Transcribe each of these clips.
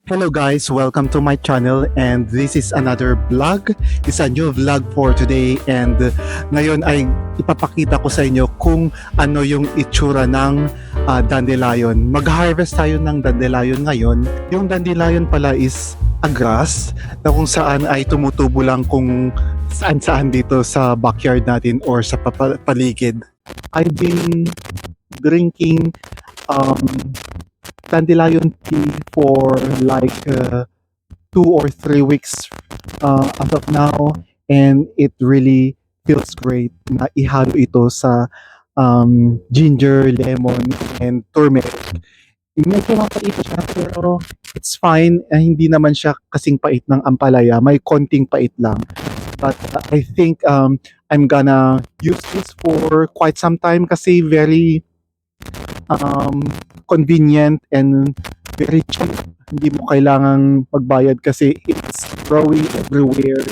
Hello guys, welcome to my channel and this is another vlog. It's a new vlog for today and ngayon ay ipapakita ko sa inyo kung ano yung itsura ng dandelion. Mag-harvest tayo ng dandelion ngayon. Yung dandelion pala is a grass na kung saan ay tumutubo lang kung saan-saan dito sa backyard natin or sa paligid. I've been drinking dandelion tea for like 2 or 3 weeks as of now, and it really feels great na ihalo ito sa ginger, lemon, and turmeric. Medyo mapait siya pero it's fine. Hindi naman siya kasing pait ng ampalaya, may konting pait lang. But I think I'm gonna use this for quite some time kasi very convenient and very cheap. Hindi mo kailangang magbayad kasi it's growing everywhere.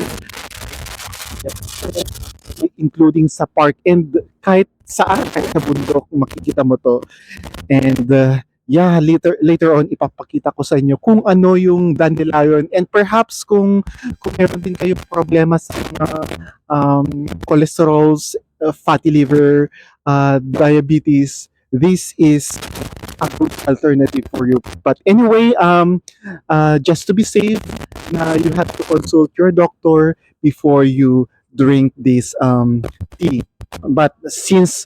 Including sa park and kahit saan, kahit sa bundok, makikita mo to. And yeah, later on ipapakita ko sa inyo kung ano yung dandelion and perhaps kung meron din kayong problema sa cholesterols, fatty liver, diabetes, this is a good alternative for you. But anyway, just to be safe, you have to consult your doctor before you drink this tea. But since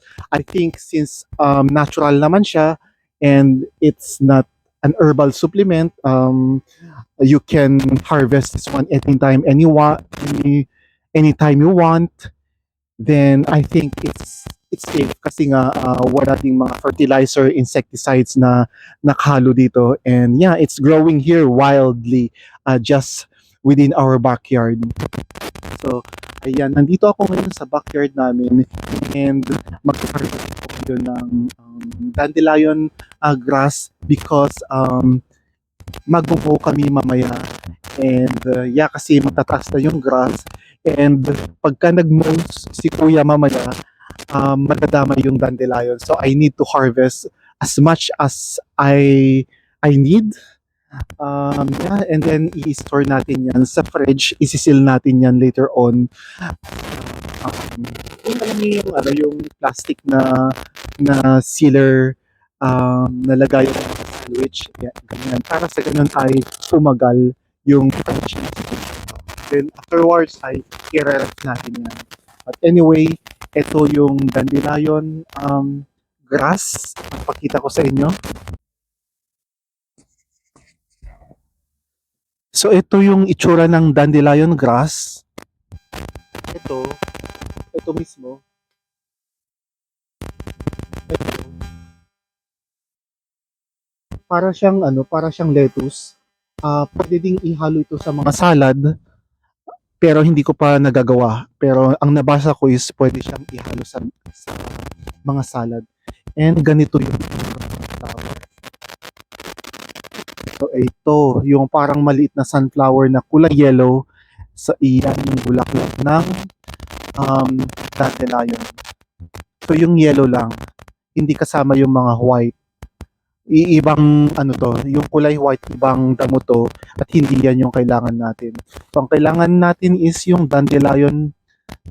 natural naman siya and it's not an herbal supplement, you can harvest this one anytime anytime you want. Then I think it's safe kasi nga wala ding mga fertilizer, insecticides na nakahalo dito, and yeah, it's growing here wildly just within our backyard. So ayan, nandito ako ngayon sa backyard namin and mag-harvest ako ng dandelion grass because magbo kami mamaya, and yeah, kasi matataas na yung grass, and pagka nag-mow si kuya mamaya, madadama yung dandelion. So I need to harvest as much as I need. Yeah, and then i-store natin yan sa fridge, isisil natin yan later on. Kung alam niyo yung yung plastic na sealer na lagayan ng sandwich, yeah, ganyan. Para sa ganun ay tumagal yung fridge. Then afterwards ay i-ref natin yan. But anyway, ito yung dandelion grass. Pakita ko sa inyo. So ito yung itsura ng dandelion grass. Ito mismo. Ito. Para siyang lettuce. Pwede ding ihalo ito sa mga salad. Pero hindi ko pa nagagawa. Pero ang nabasa ko is pwede siyang ihalo sa mga salad. And ganito yung flower. So ito, yung parang maliit na sunflower na kulay yellow. So iyan yung bulaklak ng dandelion. So yung yellow lang. Hindi kasama yung mga white. Iibang yung kulay white, ibang damo to, at hindi yan yung kailangan natin. So ang kailangan natin is yung dandelion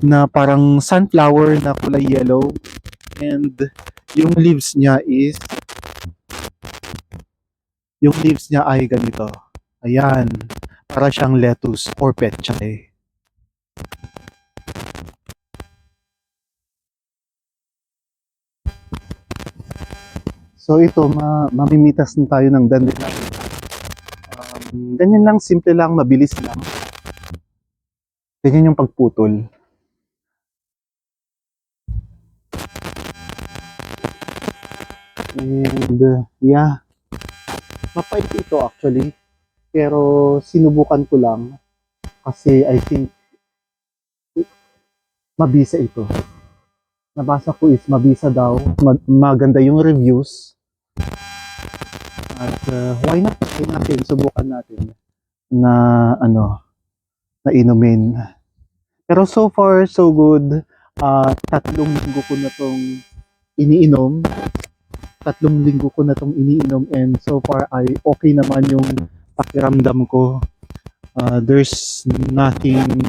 na parang sunflower na kulay yellow, and yung leaves niya ay ganito. Ayan, para siyang lettuce or petchay. So ito, mamimitas na tayo ng dandelion. Ganyan lang, simple lang, mabilis lang. Ganyan yung pagputol. And yeah, mapait ito actually. Pero sinubukan ko lang kasi I think mabisa ito. Nabasa ko is mabisa daw, maganda yung reviews. At why not? Subukan natin na na inumin. Pero so far so good. 3 linggo ko na tong iniinom. And so far ay okay naman yung pakiramdam ko. There's nothing,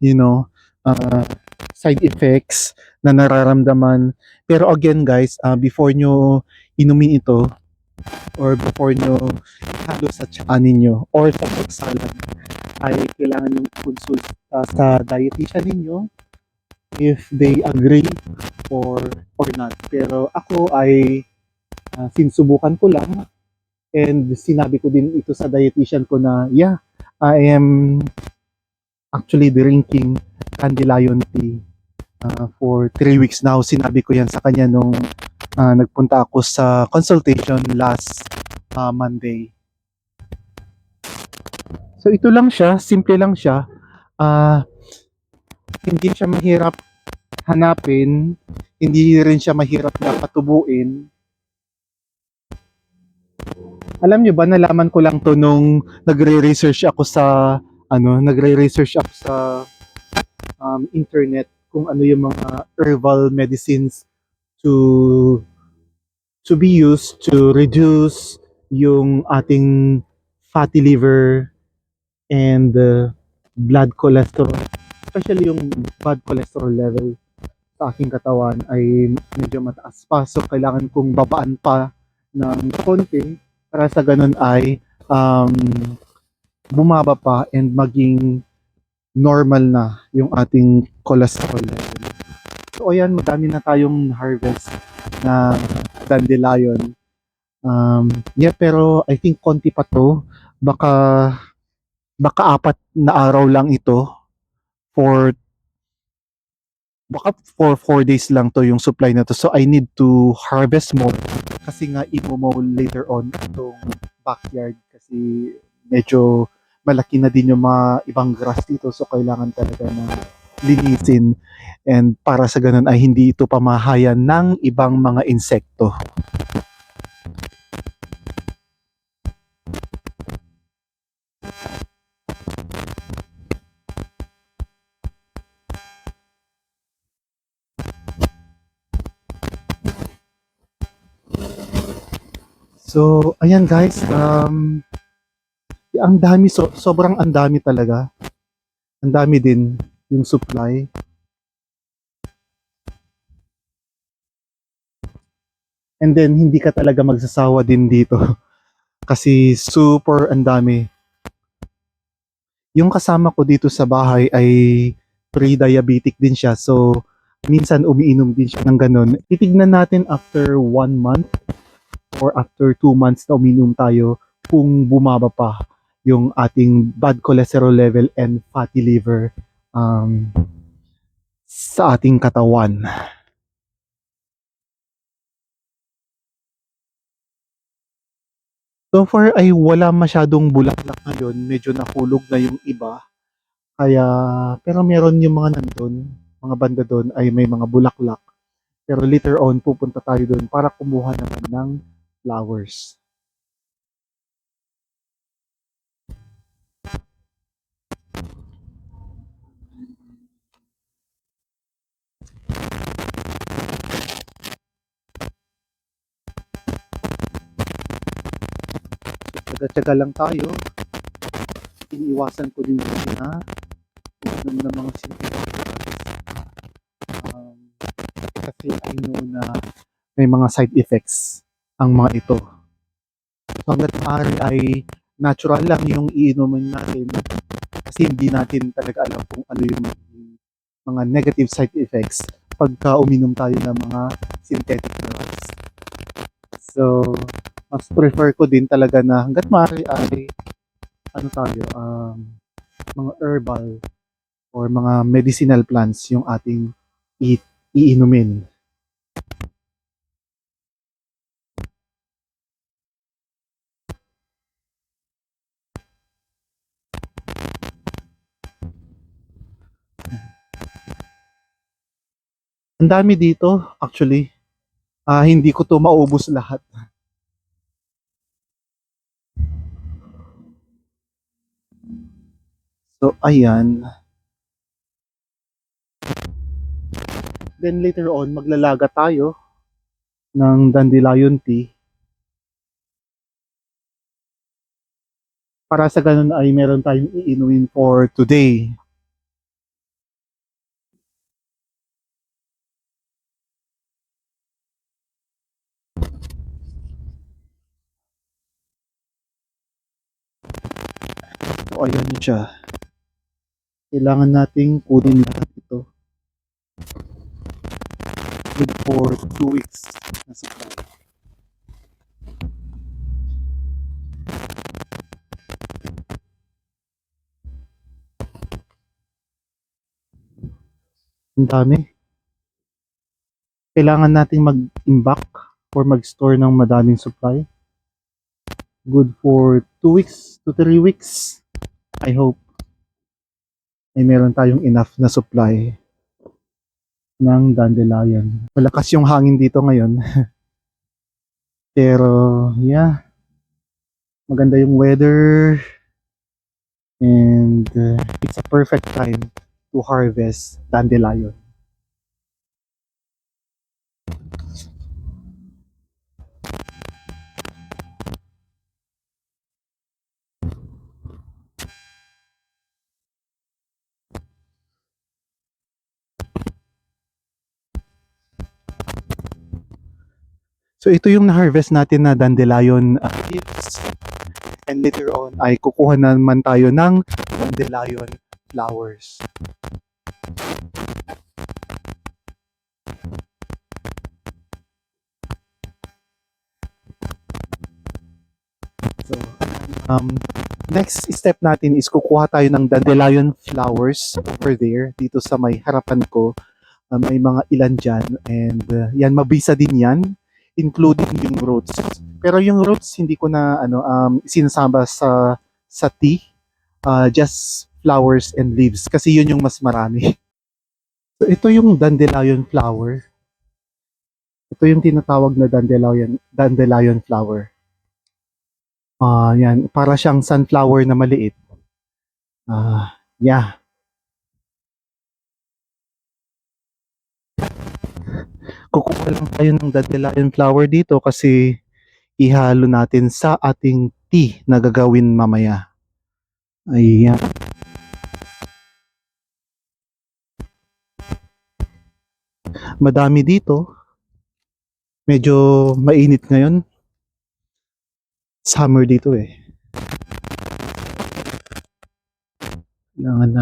you know, uh, side effects na nararamdaman. Pero again guys, before nyo inumin ito or before nyo halo sa tiyan ninyo or sa fruit salad, ay kailangan nyo consult sa dietitian ninyo if they agree or not. Pero ako ay sinusubukan ko lang and sinabi ko din ito sa dietitian ko na yeah, I am actually drinking dandelion tea for 3 weeks now. Sinabi ko yan sa kanya nung nagpunta ako sa consultation last Monday. So ito lang siya, simple lang siya. Ah, hindi siya mahirap hanapin, hindi rin siya mahirap na patubuin. Alam niyo ba, nalaman ko lang to nung nagre-research ako sa nagre-research ako sa internet kung ano yung mga herbal medicines to be used to reduce yung ating fatty liver and blood cholesterol, especially yung bad cholesterol level sa aking katawan ay medyo mataas pa. So, kailangan kong babaan pa ng konti para sa ganun ay um, bumaba pa and maging normal na yung ating cholesterol level. So, ayan, madami na tayong harvest na dandelion. Yeah, pero I think konti pa to. Baka, baka 4 na araw lang ito for baka for 4 days lang to yung supply na to. So I need to harvest more kasi nga imo later on itong backyard kasi medyo malaki na din yung mga ibang grass dito, so kailangan talaga na linisin and para sa ganun ay hindi ito pamahayan ng ibang mga insekto. So ayan guys, ang dami, sobrang ang dami talaga. Ang dami din yung supply. And then hindi ka talaga magsasawa din dito kasi super ang dami. Yung kasama ko dito sa bahay ay pre-diabetic din siya. So minsan umiinom din siya ng ganun. Titignan natin after 1 month or after 2 months na uminom tayo kung bumaba pa yung ating bad cholesterol level and fatty liver sa ating katawan. So far ay wala masyadong bulaklak ngayon, medyo nahulog na yung iba. Kaya, pero meron yung mga nandun, mga banda doon ay may mga bulaklak. Pero later on, pupunta tayo doon para kumuha naman ng flowers. Tsaga-tsaga lang tayo. Iniiwasan ko din kasi na uminom ng mga synthetic um, kasi I know na may mga side effects ang mga ito. So hanggat maaari ay natural lang yung iinumin natin kasi hindi natin talaga alam kung ano yung mga negative side effects pagka uminom tayo ng mga synthetic drugs. So, mas prefer ko din talaga na hanggat maaari ay ano tayo, mga herbal or mga medicinal plants yung ating iinumin. Ang dami dito, actually. Hindi ko to maubos lahat. So, ayan. Then later on, maglalaga tayo ng dandelion tea. para sa ganun ay meron tayong iinumin for today. So, ayun siya. Kailangan nating kunin lahat ito. Good for 2 weeks na supply. Ang dami. Kailangan nating mag-imbak or mag-store ng madaming supply. Good for 2 weeks to 3 weeks. I hope ay meron tayong enough na supply ng dandelion. Malakas yung hangin dito ngayon. Pero, yeah. Maganda yung weather. And it's a perfect time to harvest dandelion. So ito yung na-harvest natin na dandelion leaves. And later on ay kukuha naman tayo ng dandelion flowers. So, next step natin is kukuha tayo ng dandelion flowers over there dito sa may harapan ko. May mga ilan dyan and yan mabisa din yan including yung roots. Pero yung roots hindi ko na sinasama sa tea. Just flowers and leaves kasi yun yung mas marami. So ito yung dandelion flower. Ito yung tinatawag na dandelion flower. Yan, para siyang sunflower na maliit. Yeah. Kukuha lang tayo ng dandelion flower dito kasi ihalo natin sa ating tea na gagawin mamaya. Ayan. Madami dito. Medyo mainit ngayon. Summer dito eh. Kailangan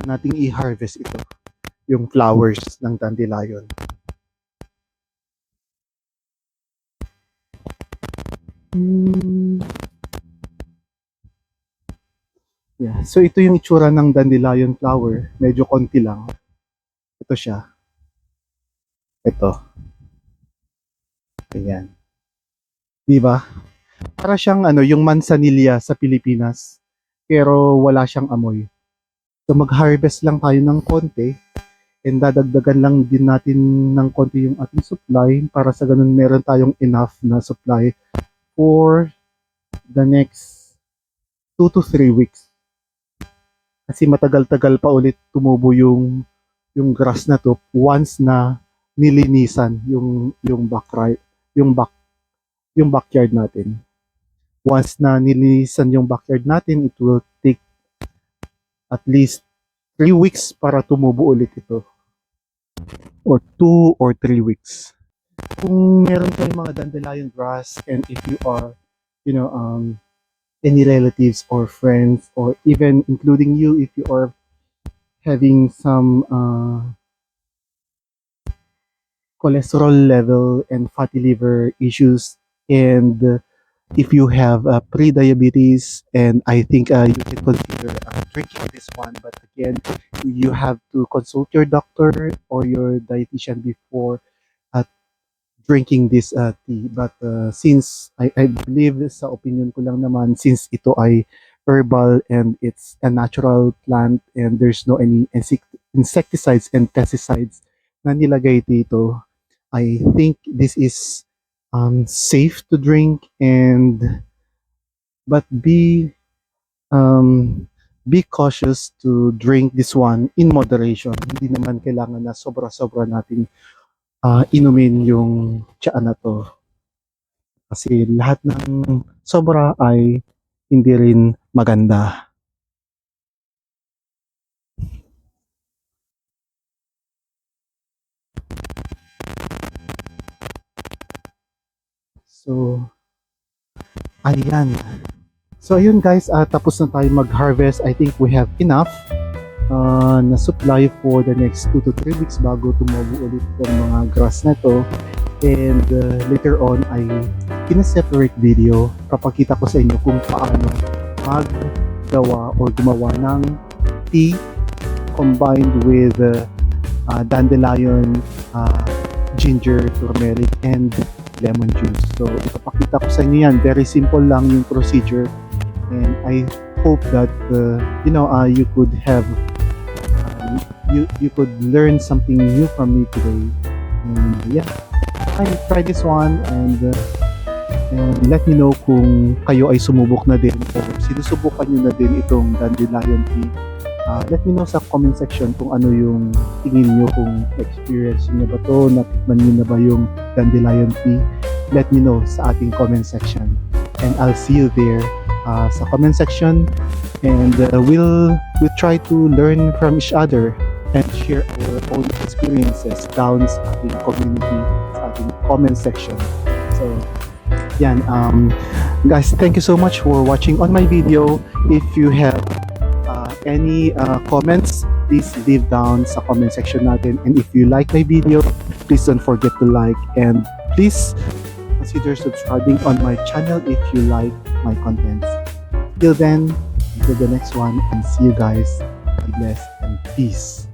nating i-harvest ito. Yung flowers ng dandelion. Yeah. So ito yung itsura ng dandelion flower. Medyo konti lang. Ito siya. Ito. Ayan. Diba? Para siyang yung manzanilla sa Pilipinas. Pero wala siyang amoy. So mag-harvest lang tayo ng konti. And dadagdagan lang din natin ng konti yung ating supply. Para sa ganun meron tayong enough na supply for the next 2 to 3 weeks. Kasi matagal-tagal pa ulit tumubo yung grass na to once na nilinisan yung backyard natin. Once na nilinisan yung backyard natin, it will take at least 3 weeks para tumubo ulit ito. Or 2 or 3 weeks. Kung meron kayong mga dandelion grass and if you are, any relatives or friends or even including you if you are having some cholesterol level and fatty liver issues and if you have pre-diabetes and I think you can consider drinking this one, but again you have to consult your doctor or your dietitian before drinking this tea. But since I believe sa opinion ko lang naman, since ito ay herbal and it's a natural plant and there's no any insecticides and pesticides na nilagay dito, I think this is safe to drink and but um, be cautious to drink this one in moderation. Hindi naman kailangan na sobra-sobra nating inumin yung tsaa na 'to. Kasi lahat ng sobra ay hindi rin maganda. So, ayan. So ayun guys, tapos na tayo mag-harvest. I think we have enough na supply for the next 2 to 3 weeks bago tumubo ulit itong mga grass na to. And later on ay in a separate video, papakita ko sa inyo kung paano maggawa or gumawa ng tea combined with dandelion, ginger, turmeric, and lemon juice. So ipapakita ko sa inyo yan. Very simple lang yung procedure, and I hope that you could have you could learn something new from me today. And yeah, try this one, and let me know kung kayo ay sumubok na din o sinusubukan nyo na din itong dandelion tea. Let me know sa comment section kung ano yung tingin nyo, kung experience nyo ba to, natikman nyo na ba yung dandelion tea. Let me know sa ating comment section, and I'll see you there sa comment section, and we'll try to learn from each other and share our own experiences down sa ating community, sa ating comment section. So yan, guys, thank you so much for watching on my video. If you have any comments, please leave down sa comment section natin, and if you like my video, please don't forget to like, and please consider subscribing on my channel if you like my contents. Till then, until the next one, and see you guys. God bless and peace.